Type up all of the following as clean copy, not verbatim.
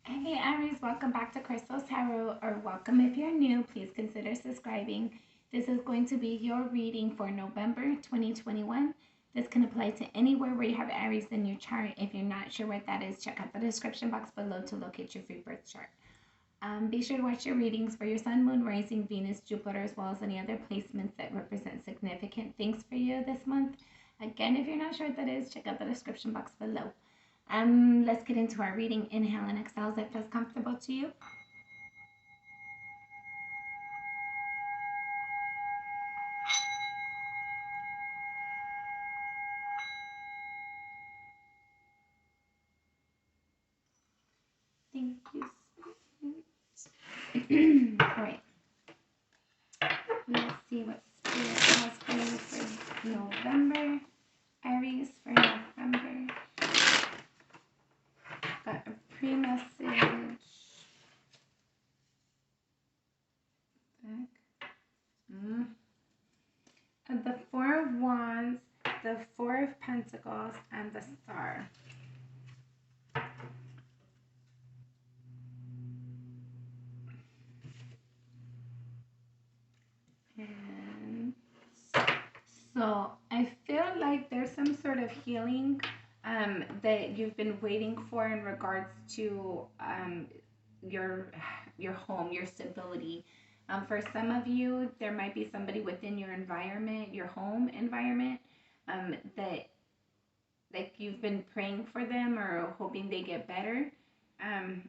Hey Aries, welcome back to Crystal's Tarot, or welcome if you're new. Please consider subscribing. This is going to be your reading for November 2021. This can apply to anywhere where you have Aries in your chart. If you're not sure what that is, check out the description box below to locate your free birth chart. Be sure to watch your readings for your Sun, Moon, Rising, Venus, Jupiter, as well as any other placements that represent significant things for you this month. Again, if you're not sure what that is, check out the description box below. Let's get into our reading. Inhale and exhale as it feels comfortable to you. Thank you. All right. Let's see what Spirit has for you for November. Aries for November. Got a pre-message. The Four of Wands, the Four of Pentacles, and the Star. And so I feel like there's some sort of healing that you've been waiting for in regards to your home, your stability. For some of you, there might be somebody within your environment, your home environment, that like you've been praying for them or hoping they get better. Um,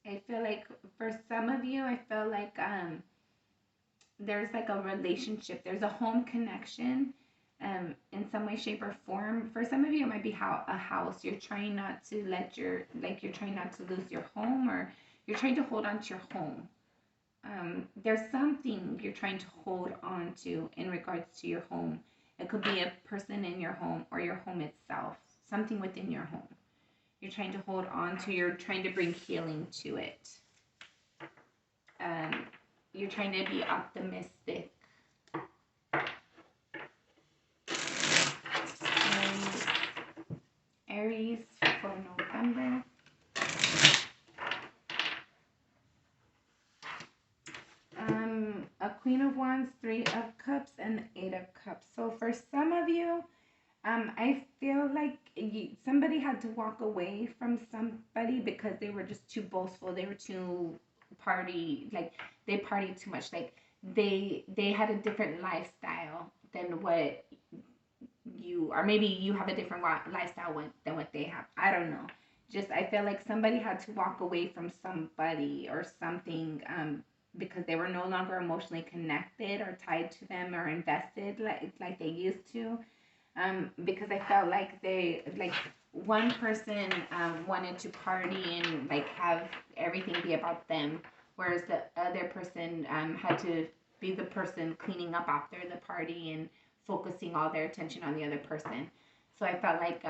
I feel like for some of you, I feel like there's like a relationship, there's a home connection in some way, shape, or form. For some of you, it might be a house. You're trying not to you're trying not to lose your home, or you're trying to hold on to your home. There's something you're trying to hold on to in regards to your home. It could be a person in your home or your home itself, something within your home. You're trying to hold on to, you're trying to bring healing to it. You're trying to be optimistic. Aries for November. A Queen of Wands, Three of Cups, and Eight of Cups. So for some of you, I feel like somebody had to walk away from somebody because they were just too boastful. They were too they partied too much. Like they had a different lifestyle than what you, or maybe you have a different lifestyle than what they have. I don't know. Just I feel like somebody had to walk away from somebody or something because they were no longer emotionally connected or tied to them or invested like they used to. Because I felt like one person wanted to party and like have everything be about them, whereas the other person had to be the person cleaning up after the party and focusing all their attention on the other person. So I felt like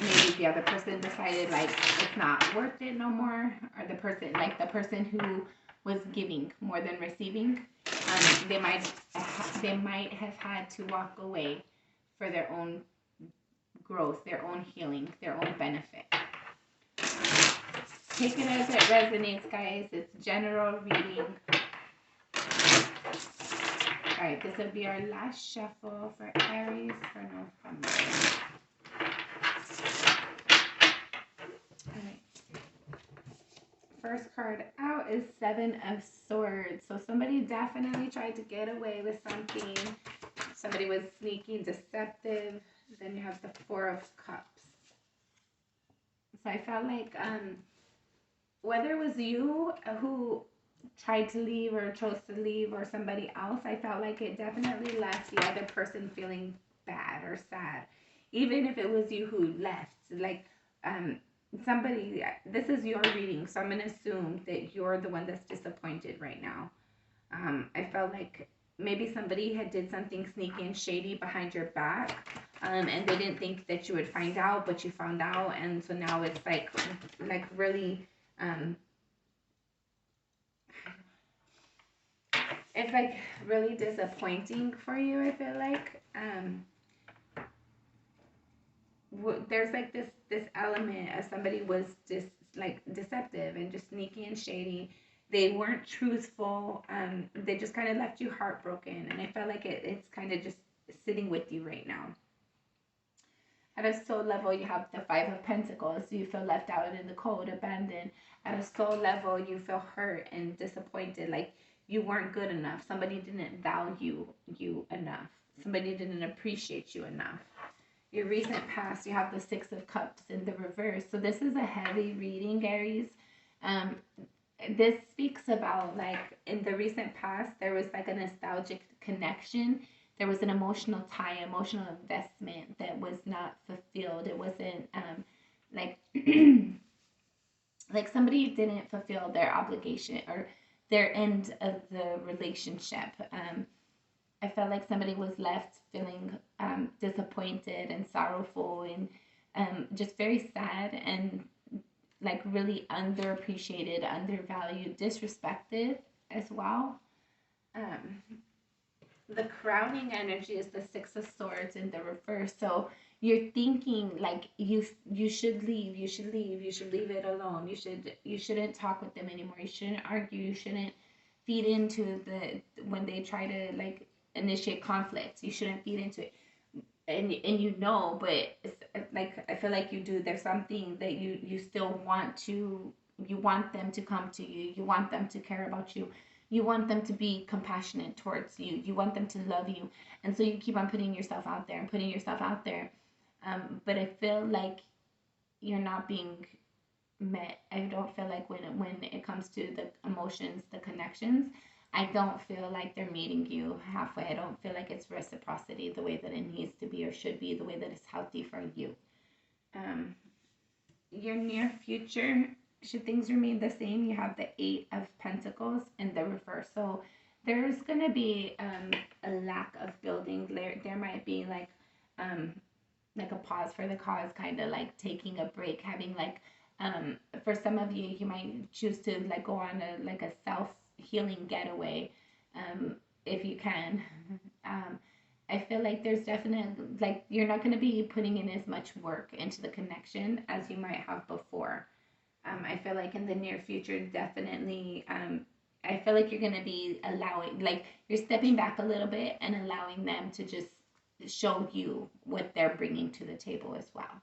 maybe the other person decided like it's not worth it no more, or the person who was giving more than receiving, they might have had to walk away for their own growth, their own healing, their own benefit. Take it as it resonates, guys. It's general reading. Alright, this will be our last shuffle for Aries for November. Alright. First card out is Seven of Swords. So somebody definitely tried to get away with something. Somebody was sneaky, deceptive. Then you have the Four of Cups. So I felt like whether it was you who tried to leave or chose to leave, or somebody else, I felt like it definitely left the other person feeling bad or sad. Even if it was you who left, like somebody, this is your reading, so I'm going to assume that you're the one that's disappointed right now. I felt like maybe somebody had did something sneaky and shady behind your back, and they didn't think that you would find out, but you found out, and so now it's like really it's like really disappointing for you. I feel like there's like this element of somebody was just like deceptive and just sneaky and shady. They weren't truthful. They just kind of left you heartbroken, and I felt like it's kind of just sitting with you right now. At a soul level, you have the Five of Pentacles. So you feel left out in the cold, abandoned. At a soul level, you feel hurt and disappointed, like you weren't good enough. Somebody didn't value you enough. Somebody didn't appreciate you enough. Your recent past, you have the Six of Cups in the reverse. So this is a heavy reading, Aries. Um, this speaks about like in the recent past, there was like a nostalgic connection. There was an emotional tie, emotional investment that was not fulfilled. It wasn't like like somebody didn't fulfill their obligation or their end of the relationship. I felt like somebody was left feeling disappointed and sorrowful and just very sad and like really underappreciated, undervalued, disrespected as well. Um, the crowning energy is the Six of Swords in the reverse. So you're thinking like you should leave, you should leave, you should leave it alone. You shouldn't talk with them anymore. You shouldn't argue. You shouldn't feed into the when they try to like initiate conflict. You shouldn't feed into it. And you know, but it's like I feel like you do. There's something that you still want to. You want them to come to you. You want them to care about you. You want them to be compassionate towards you. You want them to love you, and so you keep on putting yourself out there and putting yourself out there. But I feel like you're not being met. I don't feel like when it comes to the emotions, the connections, I don't feel like they're meeting you halfway. I don't feel like it's reciprocity the way that it needs to be or should be, the way that it's healthy for you. Um, your near future, should things remain the same, you have the Eight of Pentacles in the reverse. So there's going to be a lack of building. There might be um, like a pause for the cause, kind of like taking a break, having like for some of you, you might choose to like go on a self healing getaway, if you can. Um, I feel like there's definitely like you're not going to be putting in as much work into the connection as you might have before. I feel like in the near future, definitely. I feel like you're going to be allowing, like, you're stepping back a little bit and allowing them to just show you what they're bringing to the table as well.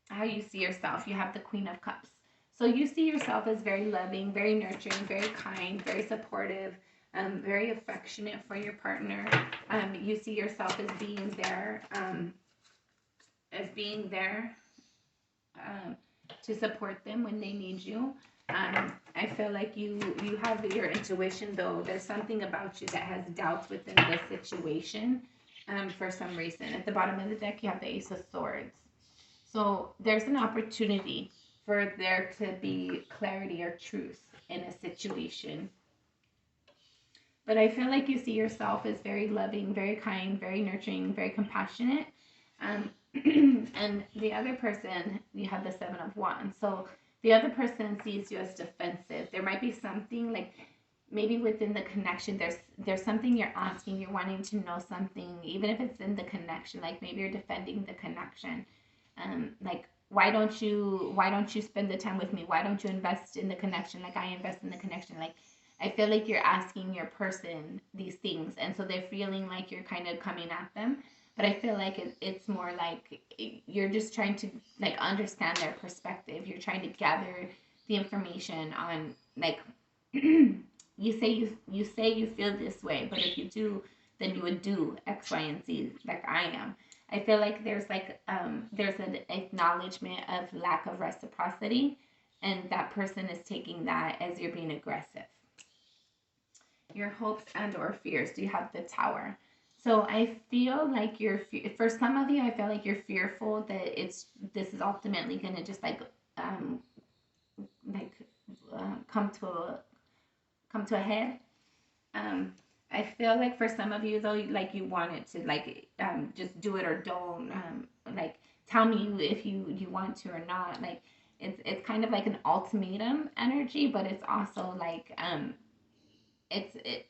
How you see yourself, you have the Queen of Cups. So you see yourself as very loving, very nurturing, very kind, very supportive, very affectionate for your partner. You see yourself as being there to support them when they need you. I feel like you have your intuition, though. There's something about you that has doubts within the situation for some reason. At the bottom of the deck, you have the Ace of Swords. So there's an opportunity for there to be clarity or truth in a situation. But I feel like you see yourself as very loving, very kind, very nurturing, very compassionate. Um, and the other person, you have the Seven of Wands. So the other person sees you as defensive. There might be something like maybe within the connection, there's something you're asking, you're wanting to know something, even if it's in the connection, like maybe you're defending the connection. Like why don't you spend the time with me? Why don't you invest in the connection like I invest in the connection? Like I feel like you're asking your person these things, and so they're feeling like you're kind of coming at them. But I feel like it's more like you're just trying to like understand their perspective. You're trying to gather the information on like you say you feel this way, but if you do, then you would do X, Y, and Z like I am. I feel like there's an acknowledgement of lack of reciprocity, and that person is taking that as you're being aggressive. Your hopes and or fears. Do you have the Tower? So I feel like for some of you, I feel like you're fearful that this is ultimately going to just um like come to a head. Um, I feel like for some of you though, like you want it to just do it or don't. Like tell me if you want to or not. Like it's kind of like an ultimatum energy, but it's also like it's it.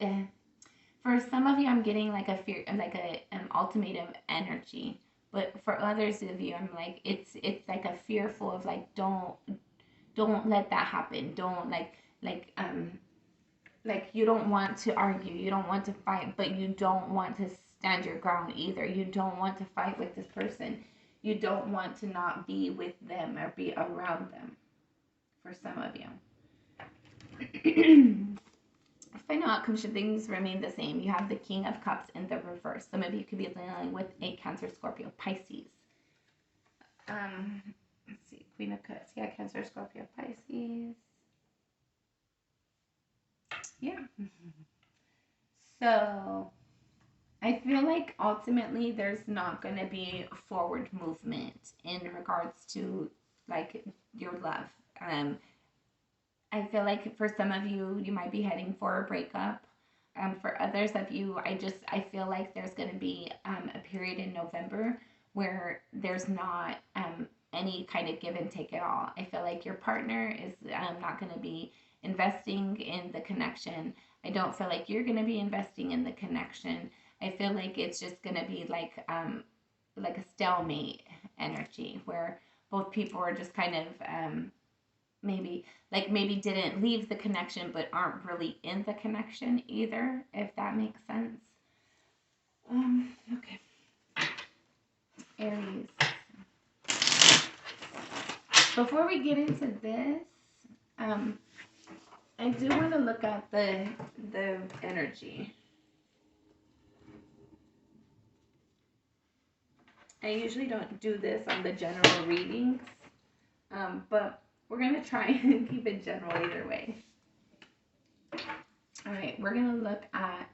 For some of you, I'm getting like a fear, like a ultimatum energy. But for others of you, I'm like, it's like a fearful of like, don't let that happen. Don't like you don't want to argue, you don't want to fight, but you don't want to stand your ground either. You don't want to fight with this person. You don't want to not be with them or be around them. For some of you. Final outcome should things remain the same. You have the King of Cups in the reverse. Some of you could be dealing with a Cancer, Scorpio, Pisces. Let's see, Queen of Cups. Yeah, Cancer, Scorpio, Pisces. Yeah. So I feel like ultimately there's not going to be forward movement in regards to like your love. I feel like for some of you, you might be heading for a breakup. For others of you, I feel like there's going to be a period in November where there's not any kind of give and take at all. I feel like your partner is not going to be investing in the connection. I don't feel like you're going to be investing in the connection. I feel like it's just going to be like a stalemate energy where both people are just kind of maybe didn't leave the connection but aren't really in the connection either, if that makes sense. Okay. Aries. Before we get into this, I do want to look at the energy. I usually don't do this on the general readings, but we're going to try and keep it general either way. All right, we're going to look at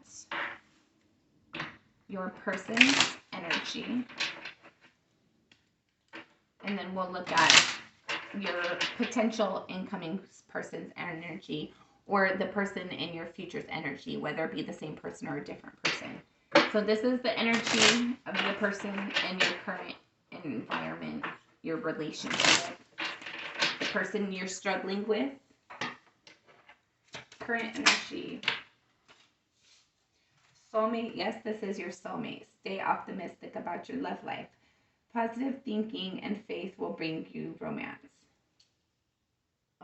your person's energy. And then we'll look at your potential incoming person's energy or the person in your future's energy, whether it be the same person or a different person. So this is the energy of the person in your current environment, your relationship, the person you're struggling with, current energy. Soulmate, yes, this is your soulmate. Stay optimistic about your love life. Positive thinking and faith will bring you romance.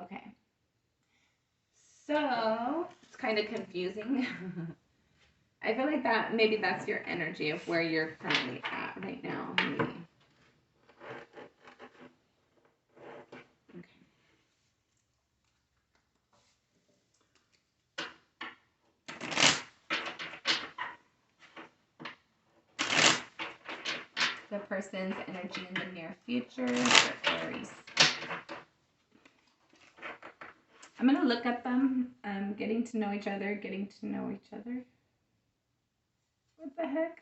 Okay. So, it's kind of confusing. I feel like maybe that's your energy of where you're currently at right now. Maybe. The person's energy in the near future for Aries. I'm going to look at them, getting to know each other. What the heck?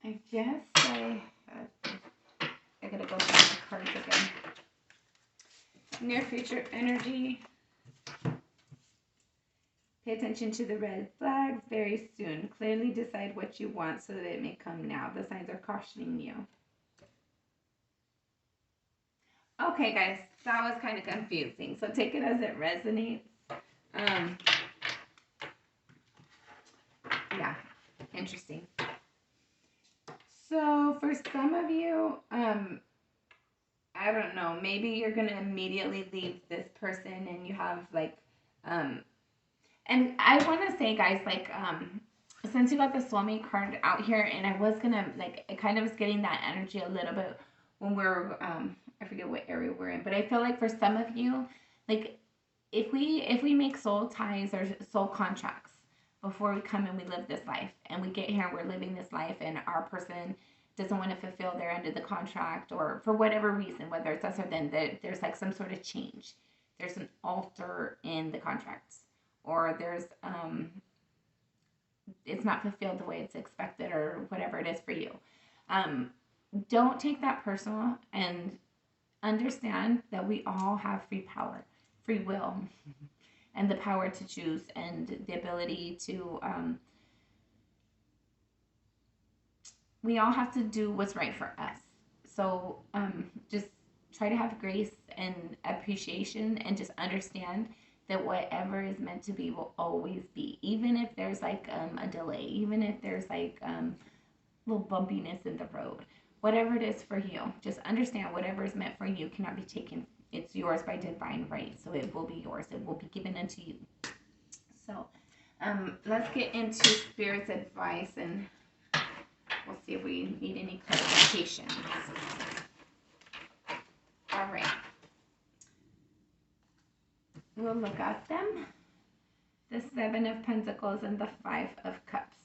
I guess I gotta go through the cards again. Near future energy. Pay attention to the red flags very soon. Clearly decide what you want so that it may come now. The signs are cautioning you. Okay, guys, that was kind of confusing. So take it as it resonates. Yeah, interesting. So for some of you, I don't know, maybe you're going to immediately leave this person and you have like, and I want to say, guys, like, since you got the soulmate card out here, and I was gonna like, I kind of was getting that energy a little bit when we're, I forget what area we're in, but I feel like for some of you, like, if we make soul ties or soul contracts before we come and we live this life, and we get here and we're living this life, and our person doesn't want to fulfill their end of the contract, or for whatever reason, whether it's us or them, there's like some sort of change. There's an alter in the contracts, or there's it's not fulfilled the way it's expected, or whatever it is for you. Don't take that personal, and understand that we all have free power, free will, and the power to choose, and the ability to we all have to do what's right for us. So just try to have grace and appreciation, and just understand that whatever is meant to be will always be, even if there's like a delay, even if there's like little bumpiness in the road, whatever it is for you, just understand whatever is meant for you cannot be taken. It's yours by divine right, so it will be yours. It will be given unto you. So let's get into Spirit's advice, and we'll see if we need any clarifications. All right. We'll look at them. The Seven of Pentacles and the Five of Cups.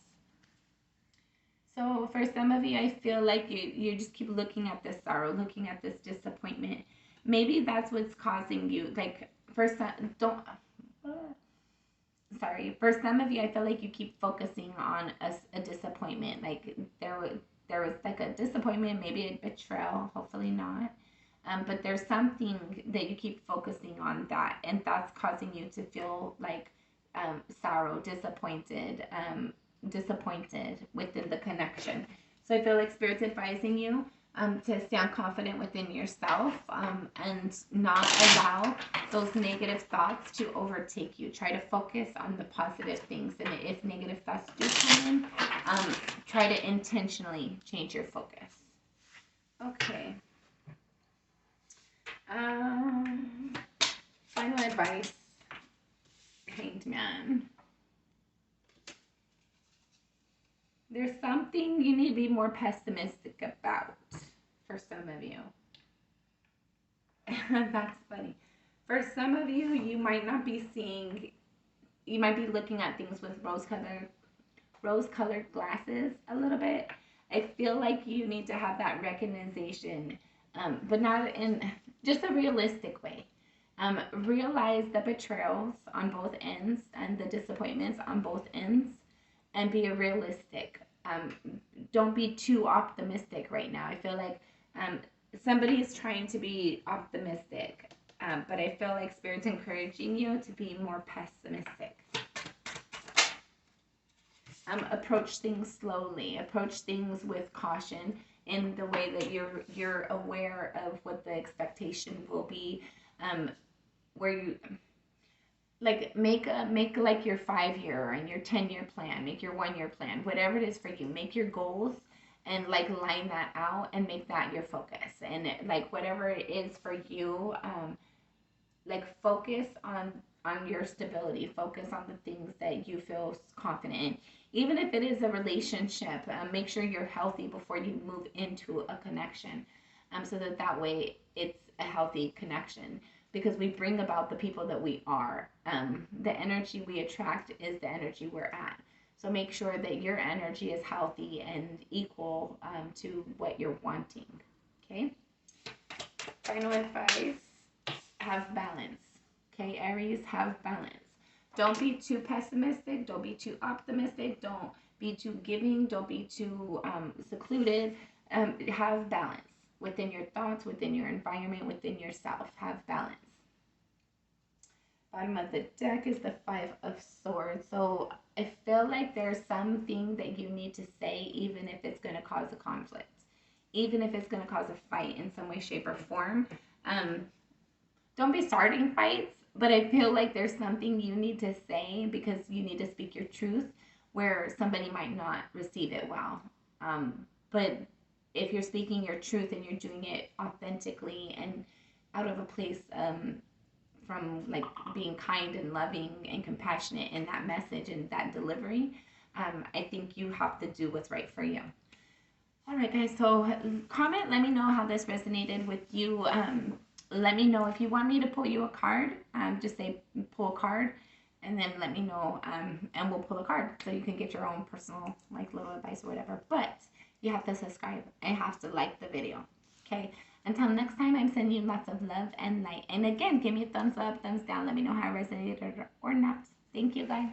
So for some of you, I feel like you just keep looking at this sorrow, looking at this disappointment. Maybe that's what's causing you. Like for some, for some of you, I feel like you keep focusing on a disappointment. Like there was like a disappointment, maybe a betrayal. Hopefully not. But there's something that you keep focusing on that, and that's causing you to feel like sorrow, disappointed within the connection. So I feel like Spirit's advising you to stand confident within yourself and not allow those negative thoughts to overtake you. Try to focus on the positive things, and if negative thoughts do come in, try to intentionally change your focus. Okay. Final advice, Hanged Man. There's something you need to be more pessimistic about for some of you. That's funny. For some of you, you might not be seeing, you might be looking at things with rose-colored glasses a little bit. I feel like you need to have that recognition, but not in just a realistic way. Realize the betrayals on both ends and the disappointments on both ends, and be realistic. Don't be too optimistic right now. I feel like somebody is trying to be optimistic, but I feel like Spirit's encouraging you to be more pessimistic. Approach things slowly. Approach things with caution in the way that you're aware of what the expectation will be. Where you like make like your 5-year and your 10-year plan, make your 1-year plan, whatever it is for you. Make your goals and like line that out and make that your focus. And like whatever it is for you, like focus on your stability. Focus on the things that you feel confident in. Even if it is a relationship, make sure you're healthy before you move into a connection, so that way it's a healthy connection. Because we bring about the people that we are. The energy we attract is the energy we're at. So make sure that your energy is healthy and equal to what you're wanting. Okay? Final advice, have balance. Okay, Aries, have balance. Don't be too pessimistic. Don't be too optimistic. Don't be too giving. Don't be too secluded. Have balance within your thoughts, within your environment, within yourself. Have balance. Bottom of the deck is the Five of Swords. So I feel like there's something that you need to say, even if it's going to cause a conflict, even if it's going to cause a fight in some way, shape, or form. Don't be starting fights, but I feel like there's something you need to say because you need to speak your truth where somebody might not receive it well. But if you're speaking your truth and you're doing it authentically and out of a place from like being kind and loving and compassionate in that message and that delivery, I think you have to do what's right for you. All right, guys, so comment, let me know how this resonated with you. Let me know if you want me to pull you a card. Just say pull a card, and then let me know, and we'll pull a card so you can get your own personal like little advice or whatever. But you have to subscribe and have to like the video. Okay. Until next time, I'm sending you lots of love and light. And again, give me a thumbs up, thumbs down. Let me know how it resonated or not. Thank you, guys.